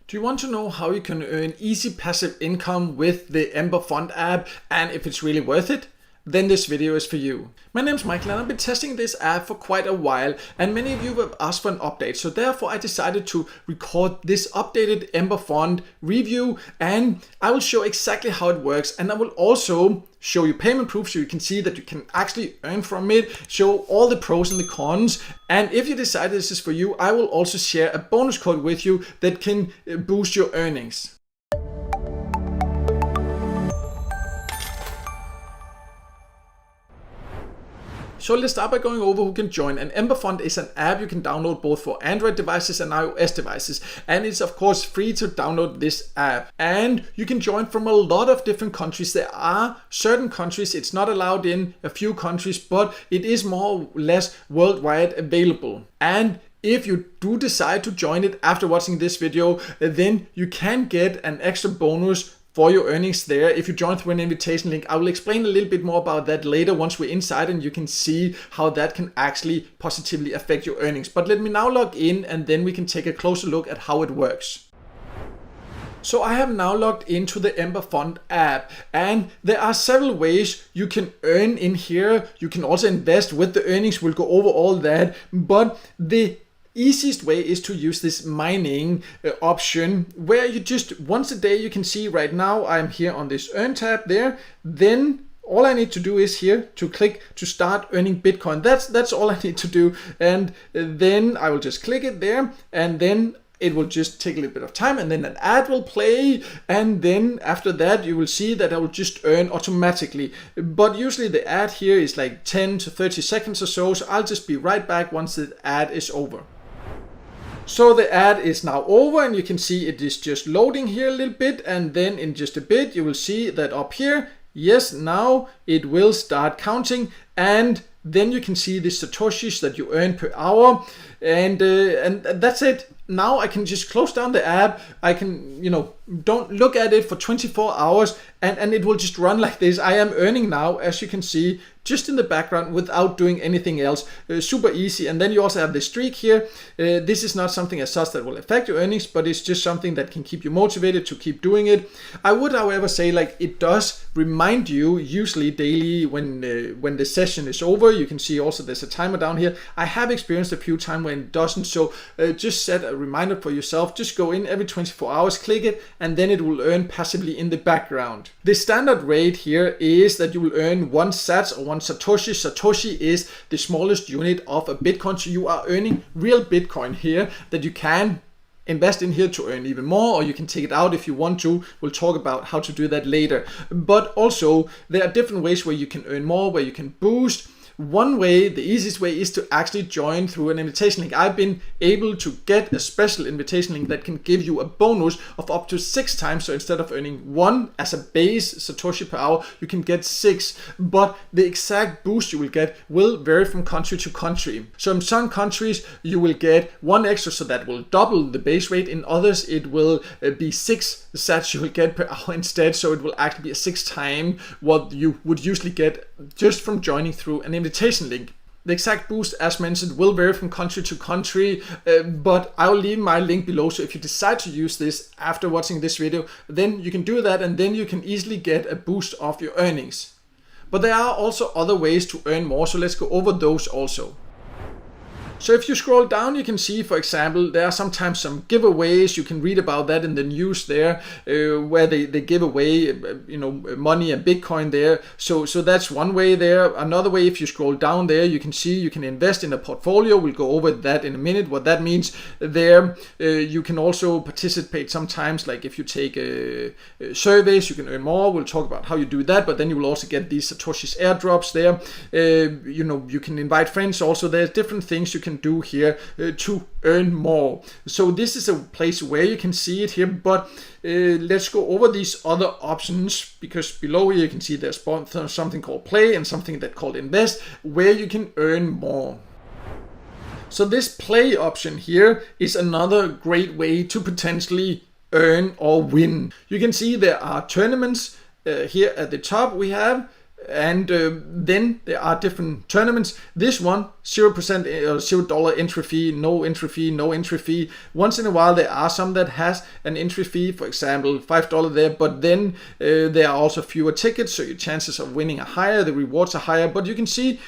Do you want to know how you can earn easy passive income with the Ember Fund app and if it's really worth it? Then this video is for you. My name is Michael and I've been testing this app for quite a while and many of you have asked for an update. So therefore I decided to record this updated Ember Fund review and I will show exactly how it works, and I will also show you payment proof so you can see that you can actually earn from it, show all the pros and the cons, and if you decide this is for you, I will also share a bonus code with you that can boost your earnings. So let's start by going over who can join. And Ember Fund is an app you can download both for Android devices and iOS devices. And it's of course free to download this app. And you can join from a lot of different countries. There are certain countries it's not allowed in, a few countries, but it is more or less worldwide available. And if you do decide to join it after watching this video, then you can get an extra bonus for your earnings there if you join through an invitation link. I will explain a little bit more about that later once we're inside and you can see how that can actually positively affect your earnings. But let me now log in and then we can take a closer look at how it works. So I have now logged into the Ember Fund app and there are several ways you can earn in here. You can also invest with the earnings. We'll go over all that, but the easiest way is to use this mining option where you just once a day, you can see right now I'm here on this earn tab there. Then all I need to do is here to click to start earning Bitcoin. That's all I need to do, and then I will just click it there and then it will just take a little bit of time and then an ad will play, and then after that you will see that I will just earn automatically. But usually the ad here is like 10 to 30 seconds or so, so I'll just be right back once the ad is over. So the ad is now over and you can see it is just loading here a little bit, and then in just a bit you will see that up here, yes, now it will start counting, and then you can see the satoshis that you earn per hour, and that's it. Now I can just close down the app. I can, don't look at it for 24 hours and it will just run like this. I am earning now, as you can see, just in the background without doing anything else. Super easy. And then you also have the streak here. This is not something as such that will affect your earnings, but it's just something that can keep you motivated to keep doing it. I would, however, say it does remind you usually daily when the session is over. You can see also there's a timer down here. I have experienced a few times when it doesn't. So just set a reminder for yourself. Just go in every 24 hours, click it, and then it will earn passively in the background. The standard rate here is that you will earn 1 sats or 1 satoshi. Satoshi is the smallest unit of a Bitcoin. So you are earning real Bitcoin here that you can invest in here to earn even more, or you can take it out if you want to. We'll talk about how to do that later. But also there are different ways where you can earn more, where you can boost. One way, the easiest way, is to actually join through an invitation link. I've been able to get a special invitation link that can give you a bonus of up to 6 times. So instead of earning 1 as a base Satoshi per hour, you can get 6. But the exact boost you will get will vary from country to country. So in some countries you will get 1 extra, so that will double the base rate. In others it will be 6 sats you will get per hour instead. So it will actually be a 6 times what you would usually get just from joining through an invitation link. The exact boost, as mentioned, will vary from country to country, but I will leave my link below. So if you decide to use this after watching this video, then you can do that, and then you can easily get a boost of your earnings. But there are also other ways to earn more, so let's go over those also. So if you scroll down, you can see, for example, there are sometimes some giveaways. You can read about that in the news there, where they give away, money and Bitcoin there. So that's one way there. Another way, if you scroll down there, you can see you can invest in a portfolio. We'll go over that in a minute, what that means there. You can also participate sometimes, like if you take surveys, you can earn more. We'll talk about how you do that, but then you will also get these Satoshi's airdrops there. You can invite friends also. There's different things you can do here to earn more. So this is a place where you can see it here, but let's go over these other options, because below here you can see there's something called play and something that called invest, where you can earn more. So this play option here is another great way to potentially earn or win. You can see there are tournaments here at the top. We have And then there are different tournaments. This one, 0% or $0 entry fee, no entry fee, no entry fee. Once in a while there are some that has an entry fee, for example $5 there, but then there are also fewer tickets, so your chances of winning are higher, the rewards are higher. But you can see,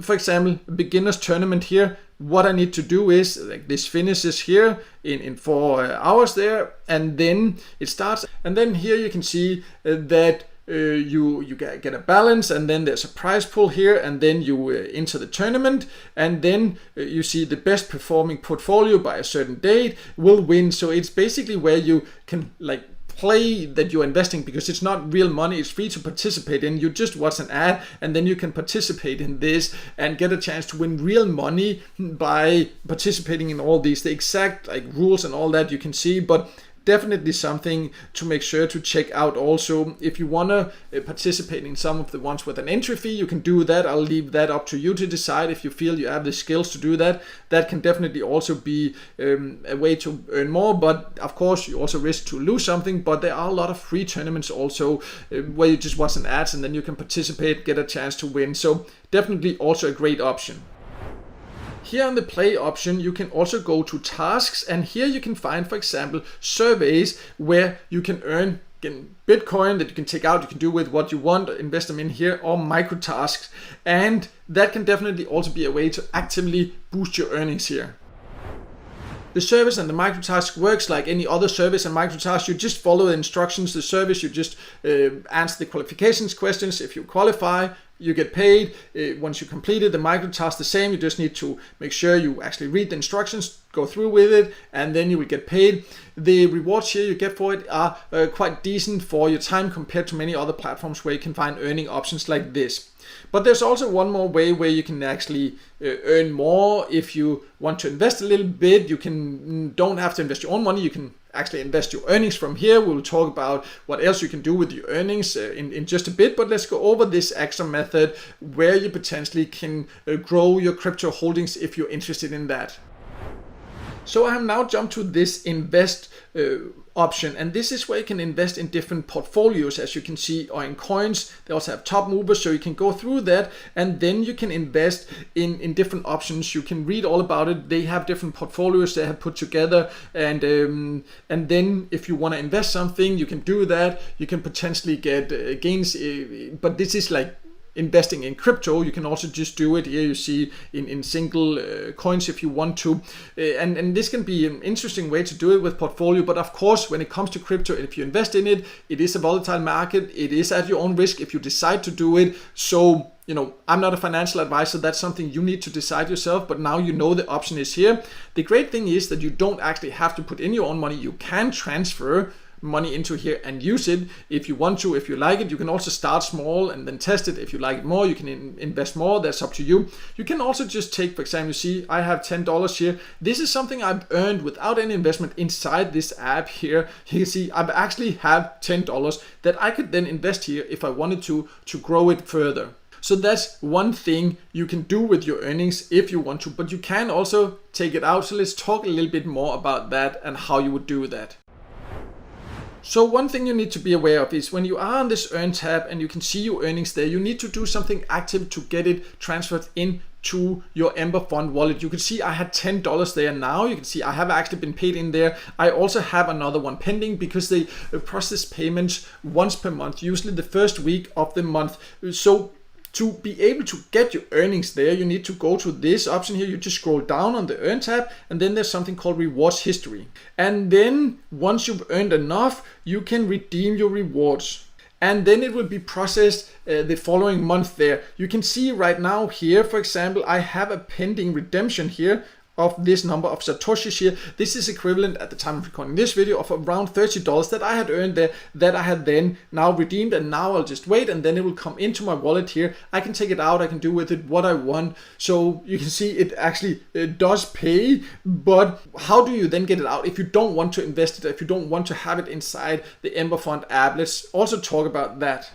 for example, beginners tournament here, what I need to do is, like, this finishes here in 4 hours there, and then it starts. And then here you can see that you get a balance, and then there's a prize pool here, and then you enter the tournament, and then you see the best performing portfolio by a certain date will win. So it's basically where you can like play that you're investing, because it's not real money, it's free to participate in. You just watch an ad and then you can participate in this and get a chance to win real money by participating in all these. The exact like rules and all that you can see, but definitely something to make sure to check out. Also, if you want to participate in some of the ones with an entry fee, you can do that. I'll leave that up to you to decide if you feel you have the skills to do that. That can definitely also be a way to earn more, but of course you also risk to lose something. But there are a lot of free tournaments also where you just watch an ads and then you can participate, get a chance to win. So definitely also a great option. Here on the play option, you can also go to tasks, and here you can find, for example, surveys where you can earn Bitcoin that you can take out, you can do with what you want, invest them in here, or micro tasks. And that can definitely also be a way to actively boost your earnings here. The service and the microtask works like any other service and microtask. You just follow the instructions. The service, you just answer the qualifications questions. If you qualify, you get paid. Once you completed the microtask, the same. You just need to make sure you actually read the instructions, go through with it, and then you will get paid. The rewards here you get for it are quite decent for your time compared to many other platforms where you can find earning options like this. But there's also one more way where you can actually earn more. If you want to invest a little bit, you don't have to invest your own money. You can actually invest your earnings from here. We'll talk about what else you can do with your earnings in just a bit, but let's go over this extra method where you potentially can grow your crypto holdings if you're interested in that. So I have now jumped to this invest option, and this is where you can invest in different portfolios, as you can see, or in coins. They also have top movers, so you can go through that, and then you can invest in different options. You can read all about it. They have different portfolios they have put together, and then if you want to invest something, you can do that. You can potentially get gains, but this is like investing in crypto. You can also just do it here, you see, in single coins if you want to, and this can be an interesting way to do it with portfolio. But of course, when it comes to crypto, if you invest in it, it is a volatile market. It is at your own risk if you decide to do it. So I'm not a financial advisor. That's something you need to decide yourself, but now you know the option is here. The great thing is that you don't actually have to put in your own money. You can transfer money into here and use it if you want to, if you like it. You can also start small and then test it. If you like it more, you can invest more. That's up to you. You can also just take, for example, you see I have $10 here. This is something I've earned without any investment inside this app here. You can see I actually have $10 that I could then invest here if I wanted to grow it further. So that's one thing you can do with your earnings if you want to, but you can also take it out. So let's talk a little bit more about that and how you would do that. So one thing you need to be aware of is when you are on this Earn tab and you can see your earnings there, you need to do something active to get it transferred into your Ember Fund wallet. You can see I had $10 there now. You can see I have actually been paid in there. I also have another one pending because they process payments once per month, usually the first week of the month. So to be able to get your earnings there, you need to go to this option here. You just scroll down on the Earn tab, and then there's something called Rewards History. And then once you've earned enough, you can redeem your rewards. And then it will be processed the following month there. You can see right now here, for example, I have a pending redemption here of this number of Satoshis here. This is equivalent at the time of recording this video of around $30 that I had earned there, that I had then now redeemed, and now I'll just wait and then it will come into my wallet here. I can take it out, I can do with it what I want. So you can see it actually does pay, but how do you then get it out if you don't want to invest it, if you don't want to have it inside the Ember Fund app? Let's also talk about that.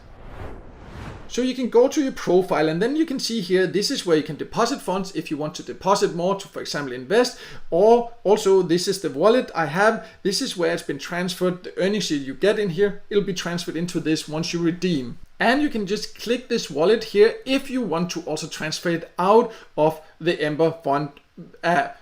So you can go to your profile, and then you can see here, this is where you can deposit funds if you want to deposit more to, for example, invest, or also this is the wallet I have. This is where it's been transferred. The earnings you get in here, it'll be transferred into this once you redeem. And you can just click this wallet here if you want to also transfer it out of the Ember Fund app.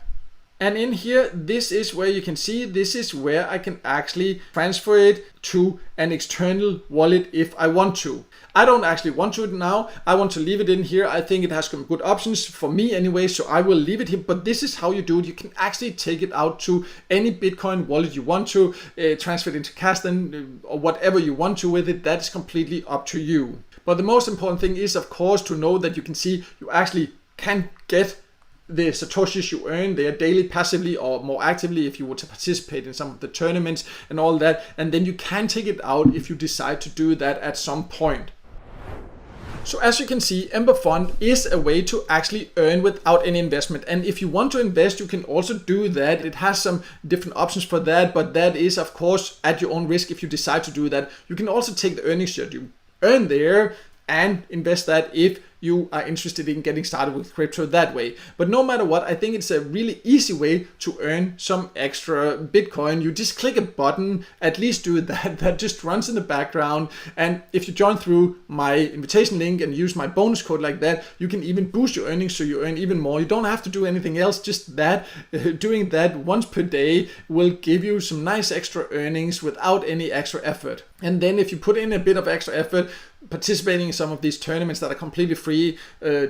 And in here, this is where you can see, this is where I can actually transfer it to an external wallet if I want to. I don't actually want to now. I want to leave it in here. I think it has some good options for me anyway, so I will leave it here. But this is how you do it. You can actually take it out to any Bitcoin wallet you want to, transfer it into cash then, or whatever you want to with it. That's completely up to you. But the most important thing is, of course, to know that you can see you actually can get the Satoshis you earn there daily, passively or more actively if you were to participate in some of the tournaments and all that. And then you can take it out if you decide to do that at some point. So as you can see, Ember Fund is a way to actually earn without any investment. And if you want to invest, you can also do that. It has some different options for that, but that is of course at your own risk if you decide to do that. You can also take the earnings that you earn there and invest that if you are interested in getting started with crypto that way. But no matter what, I think it's a really easy way to earn some extra Bitcoin. You just click a button, at least do that just runs in the background. And if you join through my invitation link and use my bonus code like that, you can even boost your earnings so you earn even more. You don't have to do anything else, just that. Doing that once per day will give you some nice extra earnings without any extra effort. And then if you put in a bit of extra effort, participating in some of these tournaments that are completely free,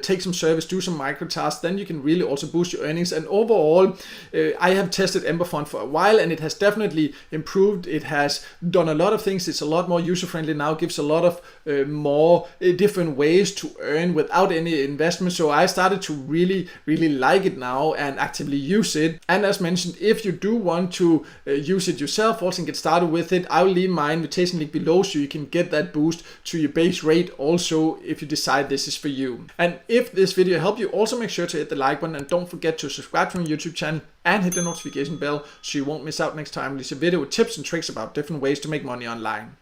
take some service, do some micro tasks, then you can really also boost your earnings. And overall, I have tested Ember Fund for a while and it has definitely improved. It has done a lot of things. It's a lot more user friendly now, gives a lot of more different ways to earn without any investment. So I started to really like it now and actively use it. And as mentioned, if you do want to use it yourself also and get started with it, I will leave my invitation link below so you can get that boost to your base rate also if you decide this is for you. And if this video helped you, also make sure to hit the like button and don't forget to subscribe to my YouTube channel and hit the notification bell so you won't miss out next time I release a video with tips and tricks about different ways to make money online.